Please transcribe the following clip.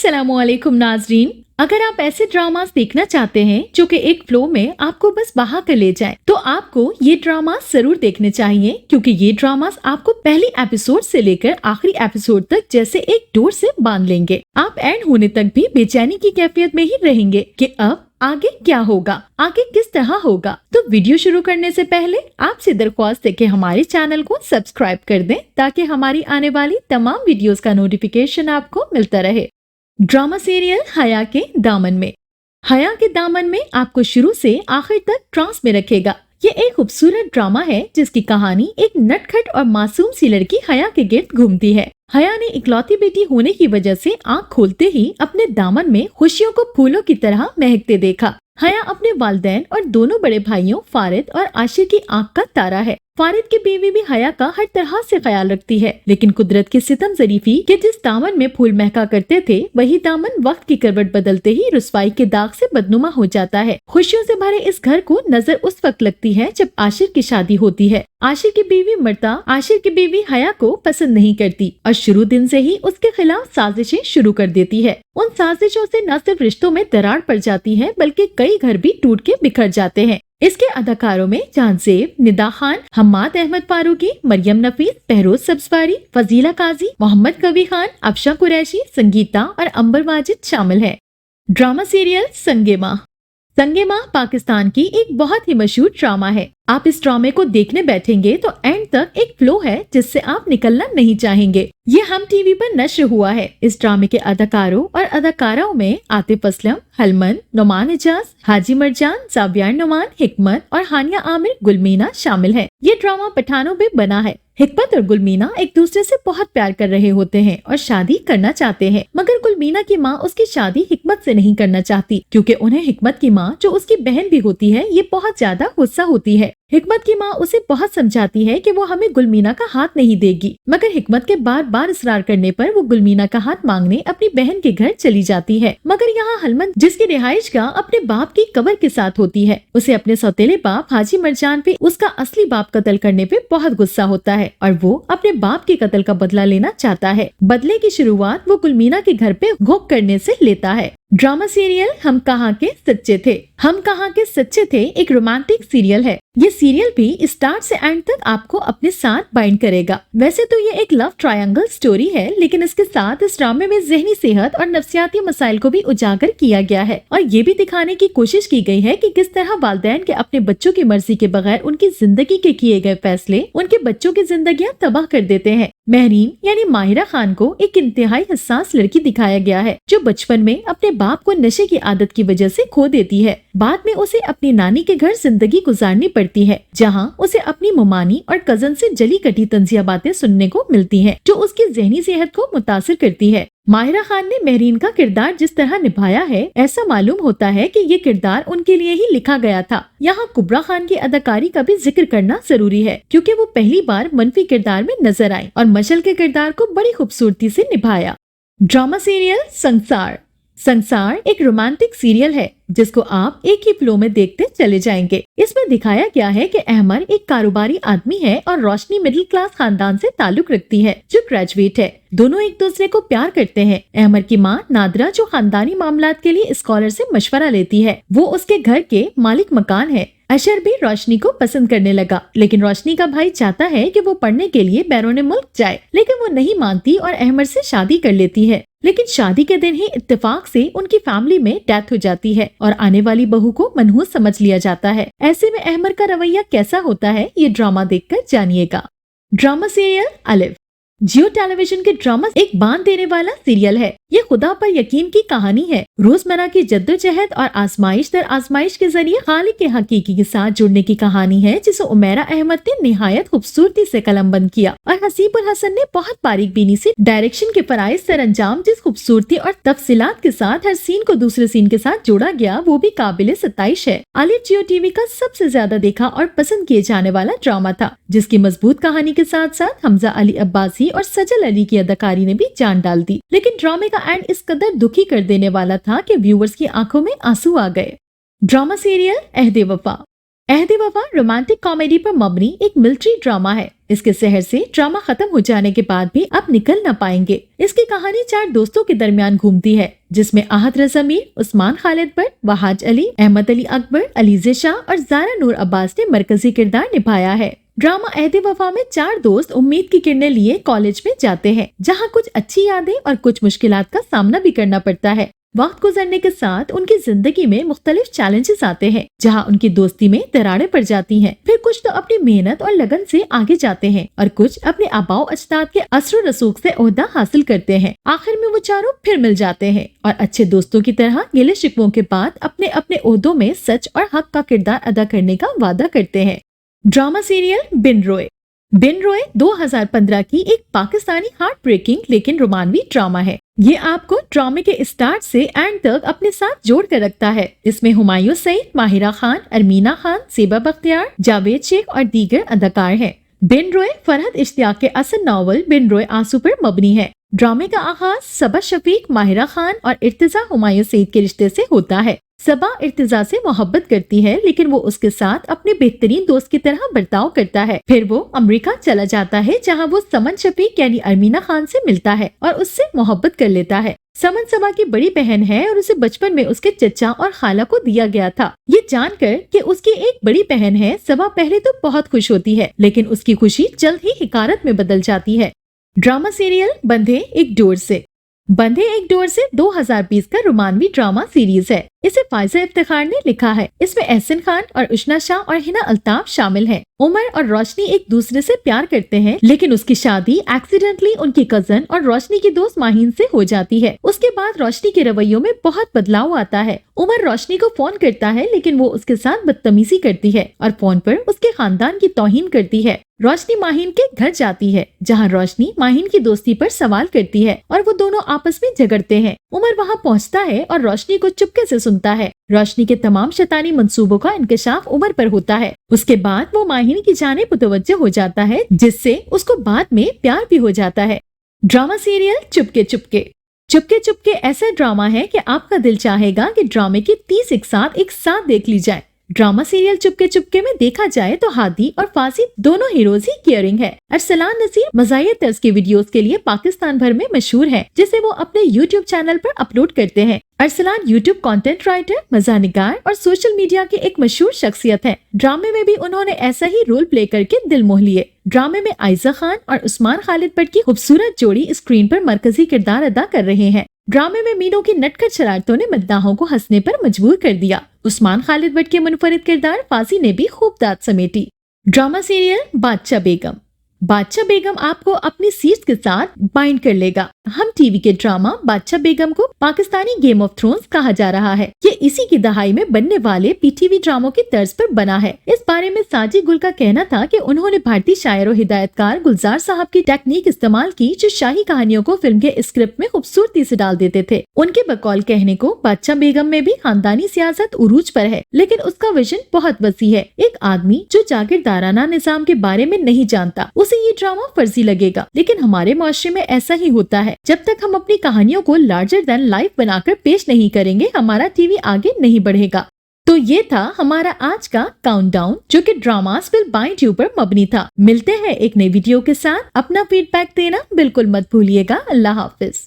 अस्सलाम वालेकुम नाजरीन। अगर आप ऐसे ड्रामास देखना चाहते हैं जो कि एक फ्लो में आपको बस बहा कर ले जाए, तो आपको ये ड्रामास जरूर देखने चाहिए, क्योंकि ये ड्रामास आपको पहली एपिसोड से लेकर आखिरी एपिसोड तक जैसे एक डोर से बांध लेंगे। आप एंड होने तक भी बेचैनी की कैफियत में ही रहेंगे कि अब आगे क्या होगा, आगे किस तरह होगा। तो वीडियो शुरू करने से पहले आपसे दरख्वास्त है कि हमारे चैनल को सब्सक्राइब कर दें, ताकि हमारी आने वाली तमाम वीडियोस का नोटिफिकेशन आपको मिलता रहे। ड्रामा सीरियल हया के दामन में। हया के दामन में आपको शुरू से आखिर तक ट्रांस में रखेगा। ये एक खूबसूरत ड्रामा है जिसकी कहानी एक नटखट और मासूम सी लड़की हया के गिर्द घूमती है। हया ने इकलौती बेटी होने की वजह से आँख खोलते ही अपने दामन में खुशियों को फूलों की तरह महकते देखा। हया अपने वालिदैन और दोनों बड़े भाइयों फारिद और आशिर की आँख का तारा है। फारिद की बीवी भी हया का हर तरह से ख्याल रखती है, लेकिन कुदरत की सितम ज़रीफी के जिस दामन में फूल महका करते थे, वही दामन वक्त की करवट बदलते ही रुसवाई के दाग से बदनुमा हो जाता है। खुशियों से भरे इस घर को नजर उस वक्त लगती है जब आशिर की शादी होती है। आशिर की बीवी मर्ता आशिर की बीवी हया को पसंद नहीं करती और शुरू दिन से ही उसके खिलाफ साजिशें शुरू कर देती है। उन साजिशों से न सिर्फ रिश्तों में दरार पड़ जाती है, बल्कि कई घर भी टूट के बिखर जाते हैं। इसके अदाकारों में जांजेब, निदा खान, हम्माद अहमद फारूकी, मरियम नफीस, बहरोज सब्जवारी, फजीला काजी, मोहम्मद कवी खान, अफशा कुरैशी, संगीता और अंबर माजिद शामिल है। ड्रामा सीरियल संगे माह। संगे माह पाकिस्तान की एक बहुत ही मशहूर ड्रामा है। आप इस ड्रामे को देखने बैठेंगे तो एंड तक एक फ्लो है जिससे आप निकलना नहीं चाहेंगे। ये हम टीवी पर नश्र हुआ है। इस ड्रामे के अदाकारों और अदाकाराओं में आतिफ असलम, हलमन, नुमान एजाज, हाजी मरजान, जावियार नुमान, हिकमत और हानिया आमिर, गुलमीना शामिल है। ये ड्रामा पठानों में बना है। हिकमत और गुलमीना एक दूसरे से बहुत प्यार कर रहे होते हैं और शादी करना चाहते हैं, मगर गुलमीना की माँ उसकी शादी हिकमत से नहीं करना चाहती, क्योंकि उन्हें हिकमत की माँ, जो उसकी बहन भी होती है, ये बहुत ज्यादा गुस्सा होती है। हिकमत की माँ उसे बहुत समझाती है कि वो हमें गुलमीना का हाथ नहीं देगी, मगर हिकमत के बार बार इसरार करने पर वो गुलमीना का हाथ मांगने अपनी बहन के घर चली जाती है। मगर यहाँ हलमन, जिसकी रिहाइश गाह अपने बाप की कब्र के साथ होती है, उसे अपने सौतेले बाप हाजी मरजान पे उसका असली बाप कत्ल करने पे बहुत गुस्सा होता है और वो अपने बाप के कत्ल का बदला लेना चाहता है। बदले की शुरुआत वो गुलमीना के घर पे घोक करने से लेता है। ड्रामा सीरियल हम कहाँ के सच्चे थे। हम कहाँ के सच्चे थे एक रोमांटिक सीरियल है। ये सीरियल भी स्टार्ट से एंड तक आपको अपने साथ बाइंड करेगा। वैसे तो ये एक लव ट्रायंगल स्टोरी है, लेकिन इसके साथ इस ड्रामे में ज़हनी सेहत और नफ्सियाती मसाइल को भी उजागर किया गया है और ये भी दिखाने की कोशिश की गई है कि किस तरह वालिदैन के अपने बच्चों की मर्जी के बगैर उनकी जिंदगी के किए गए फैसले उनके बच्चों की जिंदगियां तबाह कर देते हैं। महरीन यानी माहिरा खान को एक इंतहाई हसास लड़की दिखाया गया है, जो बचपन में अपने बाप को नशे की आदत की वजह से खो देती है। बाद में उसे अपनी नानी के घर जिंदगी गुजारनी पड़ती है, जहां उसे अपनी ममानी और कजन से जली कटी तंजिया बातें सुनने को मिलती हैं, जो उसकी ज़हनी सेहत को मुतासिर करती है। माहिरा खान ने महरीन का किरदार जिस तरह निभाया है, ऐसा मालूम होता है कि ये किरदार उनके लिए ही लिखा गया था। यहाँ कुबरा खान की अदाकारी का भी जिक्र करना जरूरी है, क्योंकि वो पहली बार मनफी किरदार में नजर आई और मशल के किरदार को बड़ी खूबसूरती से निभाया। ड्रामा सीरियल संसार। संसार एक रोमांटिक सीरियल है जिसको आप एक ही फ्लो में देखते चले जाएंगे। इसमें दिखाया गया है कि अहमर एक कारोबारी आदमी है और रोशनी मिडिल क्लास खानदान से ताल्लुक रखती है, जो ग्रेजुएट है। दोनों एक दूसरे को प्यार करते हैं। अहमर की माँ नादरा, जो खानदानी मामलात के लिए स्कॉलर से मशवरा लेती है, वो उसके घर के मालिक मकान है। अशर भी रोशनी को पसंद करने लगा, लेकिन रोशनी का भाई चाहता है कि वो पढ़ने के लिए बैरून मुल्क जाए, लेकिन वो नहीं मानती और अहमर से शादी कर लेती है। लेकिन शादी के दिन ही इत्तेफाक से उनकी फैमिली में डेथ हो जाती है और आने वाली बहू को मनहूस समझ लिया जाता है। ऐसे में अहमर का रवैया कैसा होता है, ये ड्रामा देखकर जानिएगा। ड्रामा सीरियल अलिफ। जियो टेलीविजन के ड्रामा एक बांध देने वाला सीरियल है। ये खुदा पर यकीन की कहानी है। रोजमर्रा की जद्दोजहद और आजमाइश दर आजमाइश के जरिए खालिक के हकीकी के साथ जुड़ने की कहानी है, जिसे उमेरा अहमद ने निहायत खूबसूरती से कलमबंद किया और हसीबुल हसन ने बहुत बारीक बीनी से डायरेक्शन के फराइज सर अंजाम जिस खूबसूरती और तफसीलात के साथ हर सीन को दूसरे सीन के साथ जोड़ा गया, वो भी काबिल सताइश है। अलिफ जियो टीवी का सबसे ज्यादा देखा और पसंद किए जाने वाला ड्रामा था, जिसकी मजबूत कहानी के साथ साथ हमजा अली अब्बासी और सजल अली की अदाकारी ने भी जान डाल दी। लेकिन ड्रामे का एंड इस कदर दुखी कर देने वाला था कि व्यूअर्स की आंखों में आंसू आ गए। ड्रामा सीरियल अहदे वफा। अहद वफा रोमांटिक कॉमेडी पर मबनी एक मिलिट्री ड्रामा है। इसके शहर से ड्रामा खत्म हो जाने के बाद भी अब निकल न पाएंगे। इसकी कहानी 4 दोस्तों के दरमियान घूमती है, जिसमें आहत रज़ा मीर, उस्मान खालिद बट, वहाज अली, अहमद अली अकबर, अलीज़े शाह और ज़ारा नूर अब्बास ने मरकजी किरदार निभाया है। ड्रामा अहद वफा में 4 दोस्त उम्मीद की किरणें लिए कॉलेज में जाते हैं, जहाँ कुछ अच्छी यादें और कुछ मुश्किलात का सामना भी करना पड़ता है। वक्त गुजरने के साथ उनकी जिंदगी में मुख्तलिफ चैलेंजेस आते हैं, जहां उनकी दोस्ती में दरारें पड़ जाती हैं। फिर कुछ तो अपनी मेहनत और लगन से आगे जाते हैं और कुछ अपने आबाओ अजदाद के असर रसूख से ओहदा हासिल करते हैं। आखिर में वो चारों फिर मिल जाते हैं और अच्छे दोस्तों की तरह गिले शिकवों के बाद अपने अपने ओहदों में सच और हक का किरदार अदा करने का वादा करते हैं। ड्रामा सीरियल बिन रोए। बिन रोए 2015 की एक पाकिस्तानी हार्ट ब्रेकिंग लेकिन रोमानवी ड्रामा है। ये आपको ड्रामे के स्टार्ट से एंड तक अपने साथ जोड़ कर रखता है। इसमें हुमायूं सईद, माहिरा खान, अरमीना खान, सेबा बख्तियार, जावेद शेख और दीगर अदाकार हैं। बिन रोए फरहद इश्तियाक के असल नावल बिन रोए आंसू पर मबनी है। ड्रामे का आगाज सबा शफीक, माहिरा खान और इर्तिजा हुमायूं सईद के रिश्ते से होता है। सबा इर्तिजा से मोहब्बत करती है, लेकिन वो उसके साथ अपने बेहतरीन दोस्त की तरह बर्ताव करता है। फिर वो अमेरिका चला जाता है, जहाँ वो समन शफीक यानी अरमीना खान से मिलता है और उससे मोहब्बत कर लेता है। समन सबा की बड़ी बहन है और उसे बचपन में उसके चचा और खाला को दिया गया था। ये जानकर कि उसकी एक बड़ी बहन है, सबा पहले तो बहुत खुश होती है, लेकिन उसकी खुशी जल्द ही हिकारत में बदल जाती है। ड्रामा सीरियल बंधे एक डोर से। बंधे एक डोर से 2020 का रोमानवी ड्रामा सीरीज है। इसे फायजा इफ्तिखार ने लिखा है। इसमें एहसन खान और उशना शाह और हिना अल्ताफ शामिल हैं। उमर और रोशनी एक दूसरे से प्यार करते हैं, लेकिन उसकी शादी एक्सीडेंटली उनकी कजन और रोशनी की दोस्त माहीन से हो जाती है। उसके बाद रोशनी के रवैयों में बहुत बदलाव आता है। उमर रोशनी को फोन करता है, लेकिन वो उसके साथ बदतमीजी करती है और फोन पर उसके खानदान की तौहीन करती है। रोशनी माहीन के घर जाती है, जहाँ रोशनी माहीन की दोस्ती पर सवाल करती है और वो दोनों आपस में झगड़ते हैं। उमर वहाँ पहुँचता है और रोशनी को चुपके से सुनता है। रोशनी के तमाम शैतानी मंसूबों का इंकशाफ उमर पर होता है। उसके बाद वो माहीन की जानिब मुतवज्जह हो जाता है, जिससे उसको बाद में प्यार भी हो जाता है। Drama serial Chupke Chupke. चुपके चुपके ऐसा ड्रामा है कि आपका दिल चाहेगा कि ड्रामे की 30 एक साथ देख ली जाए। ड्रामा सीरियल चुपके चुपके में देखा जाए तो हादी और फासी दोनों हीरोज ही केयरिंग है। अरसलान नसीर मज़ाहिर तर्ज के वीडियोस के लिए पाकिस्तान भर में मशहूर है, जिसे वो अपने यूट्यूब चैनल पर अपलोड करते हैं। अरसलान यूट्यूब कंटेंट राइटर, मज़ाहनिगार और सोशल मीडिया के एक मशहूर शख्सियत है। ड्रामे में भी उन्होंने ऐसा ही रोल प्ले करके दिल मोह लिए। ड्रामे में आयजा खान और उस्मान खालिद बट की खूबसूरत जोड़ी स्क्रीन पर मरकजी किरदार अदा कर रहे हैं। ड्रामे में मीनों की नटखट शरारतों ने मद्दाहों को हंसने पर मजबूर कर दिया। उस्मान खालिद बट के मुनफरिद किरदार फासी ने भी खूब दाद समेटी। ड्रामा सीरियल बादशाह बेगम। बादशाह बेगम आपको अपनी सीट्स के साथ बाइंड कर लेगा। हम टीवी के ड्रामा बादशाह बेगम को पाकिस्तानी गेम ऑफ थ्रोन्स कहा जा रहा है। ये इसी की दहाई में बनने वाले पीटीवी ड्रामों की तर्ज पर बना है। इस बारे में साजिद गुल का कहना था कि उन्होंने भारतीय शायर और हिदायतकार गुलजार साहब की टेक्निक इस्तेमाल की, जो शाही कहानियों को फिल्म के स्क्रिप्ट में खूबसूरती से डाल देते थे। उनके बकौल कहने को बादशाह बेगम में भी खानदानी सियासत उरूज पर है, लेकिन उसका विजन बहुत वसी है। एक आदमी जो जागीरदाराना निजाम के बारे में नहीं जानता, उसे ये ड्रामा फर्जी लगेगा, लेकिन हमारे माशरे में ऐसा ही होता है। जब तक हम अपनी कहानियों को लार्जर देन लाइफ बनाकर पेश नहीं करेंगे, हमारा टीवी आगे नहीं बढ़ेगा। तो ये था हमारा आज का काउंटडाउन, जो कि ड्रामास विल बाइंड यू पर मबनी था। मिलते हैं एक नई वीडियो के साथ। अपना फीडबैक देना बिल्कुल मत भूलिएगा। अल्लाह हाफिज।